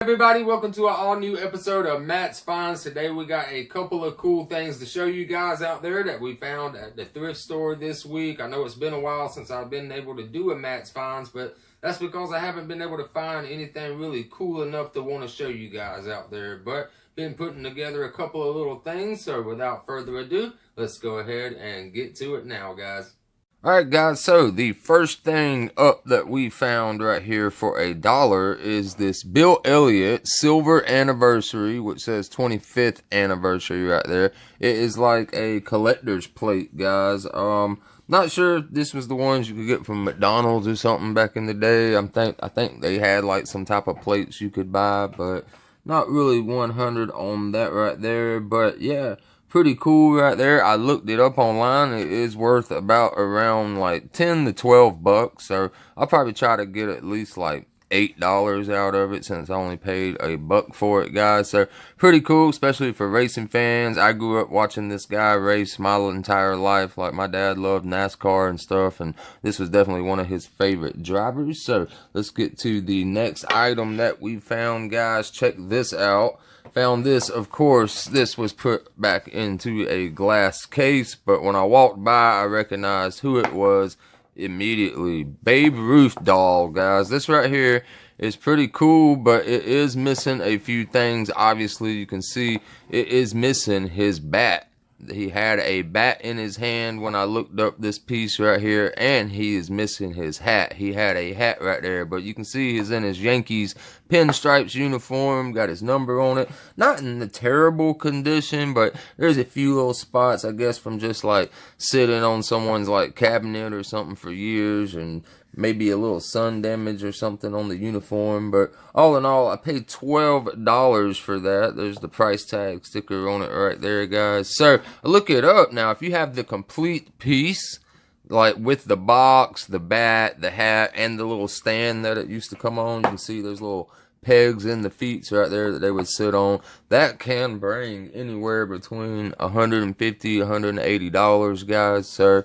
everybody? Welcome to an all-new episode of Matt's Finds. Today we got a couple of cool things to show you guys out there that we found at the thrift store this week. I know it's been a while since I've been able to do a Matt's Finds, but that's because I haven't been able to find anything really cool enough to want to show you guys out there. But been putting together a couple of little things, so without further ado, let's go ahead and get to it now, guys. Alright guys, so the first thing up that we found right here for $1 is this Bill Elliott silver anniversary, which says 25th anniversary right there. It is like a collector's plate, guys. Not sure if this was the ones you could get from McDonald's or something back in the day. I think they had like some type of plates you could buy, but not really 100 on that right there. But yeah, pretty cool right there. I looked it up online. It is worth about around like 10 to 12 bucks. So I'll probably try to get at least like $8 out of it since I only paid $1 for it, guys. So pretty cool, especially for racing fans. I grew up watching this guy race my entire life. Like my dad loved NASCAR and stuff, and this was definitely one of his favorite drivers. So let's get to the next item that we found, guys. Check this out. Found this, of course, this was put back into a glass case, but when I walked by, I recognized who it was immediately. Babe Ruth doll, guys. This right here is pretty cool, but it is missing a few things. Obviously, you can see it is missing his bat. He had a bat in his hand when I looked up this piece right here, and he is missing his hat. He had a hat right there, but you can see he's in his Yankees pinstripes uniform, got his number on it. Not in the terrible condition, but there's a few little spots, I guess, from just like sitting on someone's like cabinet or something for years, and maybe a little sun damage or something on the uniform. But all in all, I paid $12 for that. There's the price tag sticker on it right there, guys. So look it up. Now, if you have the complete piece, like with the box, the bat, the hat, and the little stand that it used to come on, you can see there's little pegs in the feet right there that they would sit on. That can bring anywhere between $150, $180, guys. So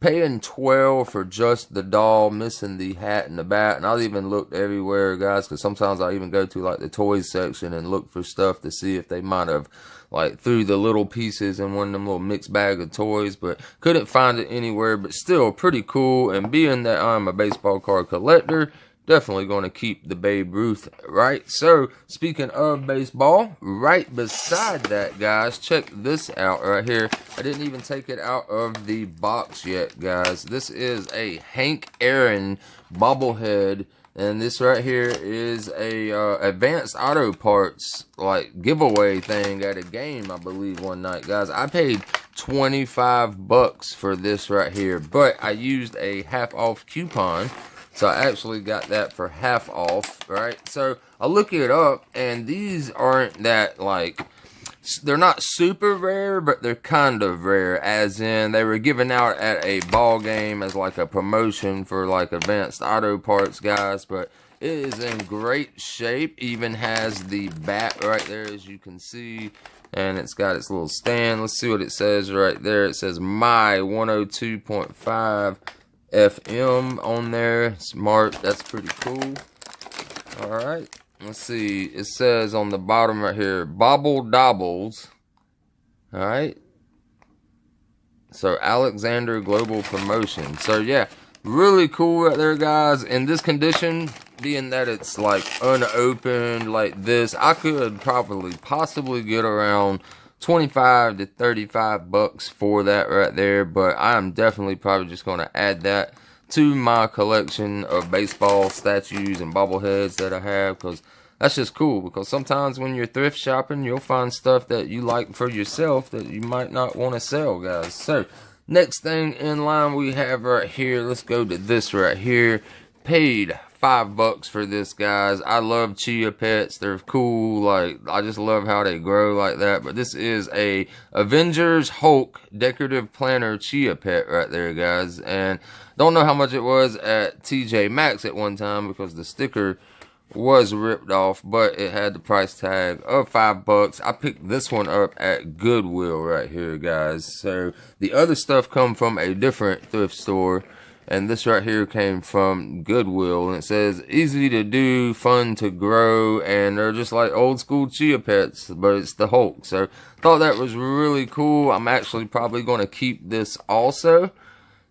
paying $12 for just the doll, missing the hat and the bat. And I've even looked everywhere, guys, because sometimes I even go to like the toys section and look for stuff to see if they might have like threw the little pieces in one of them little mixed bag of toys, but couldn't find it anywhere. But still pretty cool, and being that I'm a baseball card collector, definitely going to keep the Babe Ruth, right? So, speaking of baseball, right beside that, guys, check this out right here. I didn't even take it out of the box yet, guys. This is a Hank Aaron bobblehead, and this right here is a advanced auto parts like giveaway thing at a game, I believe, one night, guys. I paid $25 for this right here, but I used a half off coupon. So I actually got that for half off, right? So I look it up, and these aren't that, like, they're not super rare, but they're kind of rare, as in they were given out at a ball game as like a promotion for like advanced auto parts, guys. But it is in great shape, even has the bat right there, as you can see. And it's got its little stand. Let's see what it says right there. It says My 102.5 FM on there. Smart. That's pretty cool. Alright, let's see. It says on the bottom right here, Bobble Dobbles. Alright, so Alexander Global Promotion. So yeah, really cool right there, guys. In this condition, being that it's like unopened like this, I could possibly get around 25 to 35 bucks for that right there, but I'm definitely probably just going to add that to my collection of baseball statues and bobbleheads that I have, because that's just cool. Because sometimes when you're thrift shopping, you'll find stuff that you like for yourself that you might not want to sell, guys. So next thing in line we have right here, let's go to this right here. Paid $5 for this, guys. I love chia pets. They're cool. Like, I just love how they grow like that. But this is a Avengers Hulk decorative planner chia pet right there, guys. And don't know how much it was at TJ Maxx at one time because the sticker was ripped off, but it had the price tag of $5. I picked this one up at Goodwill right here, guys. So the other stuff come from a different thrift store. And this right here came from Goodwill, and it says easy to do, fun to grow, and they're just like old school chia pets, but it's the Hulk. So thought that was really cool. I'm actually probably going to keep this also,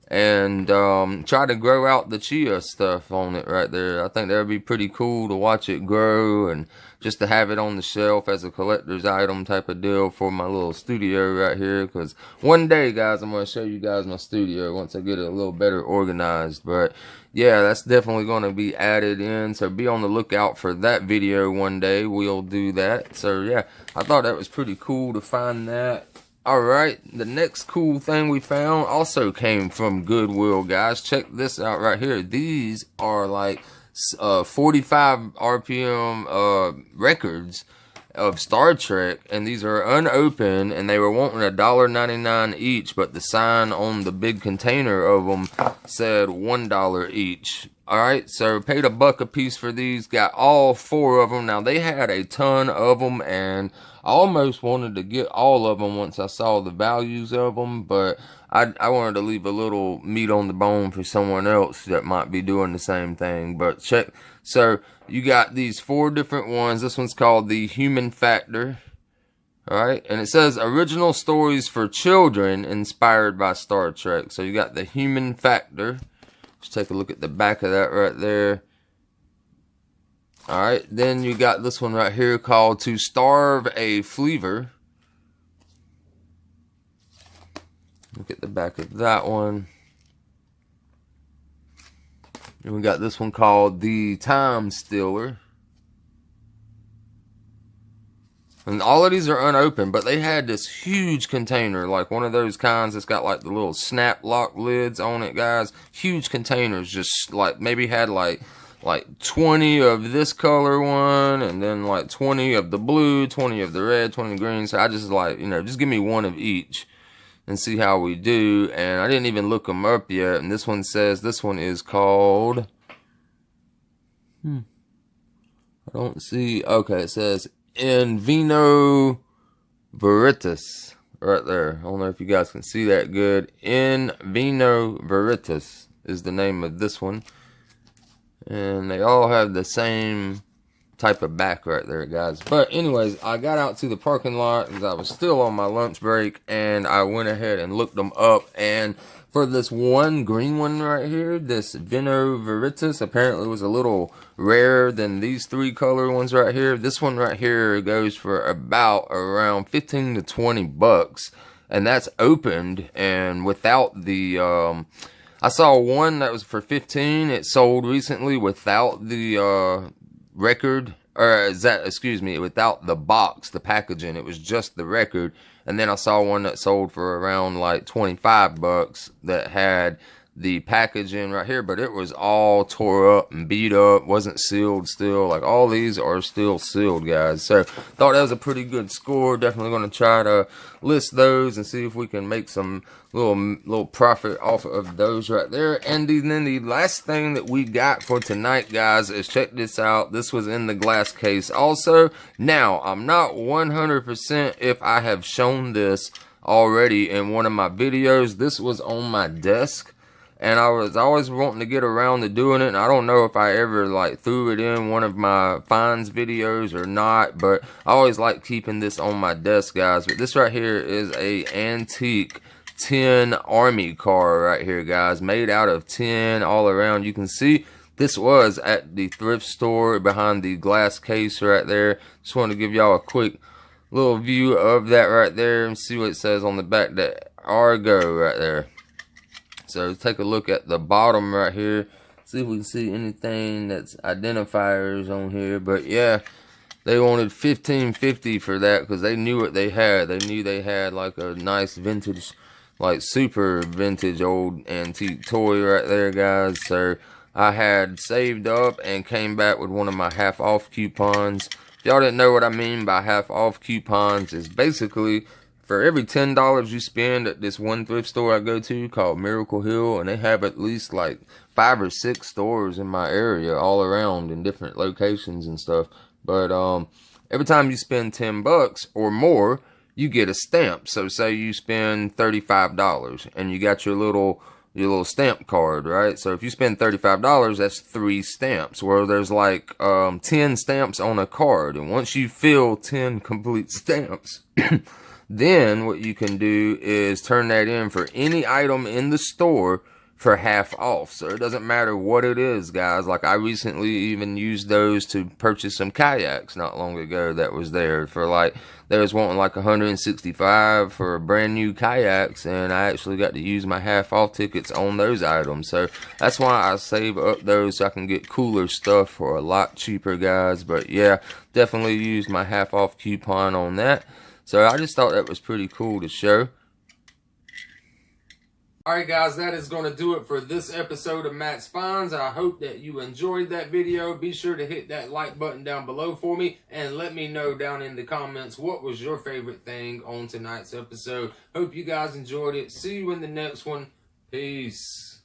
and try to grow out the chia stuff on it right there. I think that would be pretty cool to watch it grow, and just to have it on the shelf as a collector's item type of deal for my little studio right here. Because one day, guys, I'm going to show you guys my studio once I get it a little better organized. But yeah, that's definitely going to be added in, so be on the lookout for that video one day. We'll do that. So yeah, I thought that was pretty cool to find that. Alright, the next cool thing we found also came from Goodwill, guys. Check this out right here. These are like 45 RPM records of Star Trek, and these are unopened, and they were wanting $1.99 each, but the sign on the big container of them said $1 each. Alright, so paid $1 a piece for these, got all 4 of them. Now, they had a ton of them, and I almost wanted to get all of them once I saw the values of them, but I wanted to leave a little meat on the bone for someone else that might be doing the same thing. But check, so you got these 4 different ones. This one's called the Human Factor. Alright, and it says original stories for children inspired by Star Trek. So you got the Human Factor. Let's take a look at the back of that right there. Alright, then you got this one right here called To Starve a Fleaver. Look at the back of that one. And we got this one called The Time Stealer. And all of these are unopened, but they had this huge container, like one of those kinds that's got like the little snap lock lids on it, guys. Huge containers, just like maybe had like 20 of this color one, and then like 20 of the blue, 20 of the red, 20 of the green. So I just like, you know, just give me one of each and see how we do. And I didn't even look them up yet. And this one says, this one is called, I don't see, okay, it says In Vino Veritas right there. I don't know if you guys can see that good. In Vino Veritas is the name of this one. And they all have the same type of back right there, guys. But anyways, I got out to the parking lot because I was still on my lunch break, and I went ahead and looked them up. And for this one green one right here, this Vino Veritas, apparently was a little rarer than these 3 color ones right here. This one right here goes for about around 15 to 20 bucks, and that's opened and without the I saw one that was for 15. It sold recently without the record, or is that, excuse me, without the box, the packaging. It was just the record. And then I saw one that sold for around like 25 bucks that had the packaging right here, but it was all tore up and beat up, wasn't sealed still. Like all these are still sealed, guys. So thought that was a pretty good score. Definitely going to try to list those and see if we can make some little profit off of those right there. And then the last thing that we got for tonight, guys, is check this out. This was in the glass case also. Now, I'm not 100% if I have shown this already in one of my videos. This was on my desk, and I was always wanting to get around to doing it, and I don't know if I ever like threw it in one of my finds videos or not, but I always like keeping this on my desk, guys. But this right here is a antique tin army car right here, guys, made out of tin all around. You can see this was at the thrift store behind the glass case right there. Just wanted to give y'all a quick little view of that right there and see what it says on the back, that Argo right there. So take a look at the bottom right here, see if we can see anything that's identifiers on here. But yeah, they wanted $15.50 for that because they knew what they had. They knew they had like a nice vintage, like super vintage old antique toy right there, guys. So I had saved up and came back with one of my half off coupons. If y'all didn't know what I mean by half off coupons, is basically for every $10 you spend at this one thrift store I go to called Miracle Hill, and they have at least like 5 or 6 stores in my area all around in different locations and stuff. But every time you spend 10 bucks or more, you get a stamp. So say you spend $35 and you got your little your little stamp card, right? So if you spend $35, that's 3 stamps, where there's like 10 stamps on a card. And once you fill 10 complete stamps, then what you can do is turn that in for any item in the store for half off. So it doesn't matter what it is, guys. Like I recently even used those to purchase some kayaks not long ago that was there for like, they was wanting like 165 for brand new kayaks, and I actually got to use my half off tickets on those items. So that's why I save up those so I can get cooler stuff for a lot cheaper, guys. But yeah, definitely used my half off coupon on that. So I just thought that was pretty cool to show. Alright guys, that is going to do it for this episode of Matt's Finds. I hope that you enjoyed that video. Be sure to hit that like button down below for me, and let me know down in the comments what was your favorite thing on tonight's episode. Hope you guys enjoyed it. See you in the next one. Peace.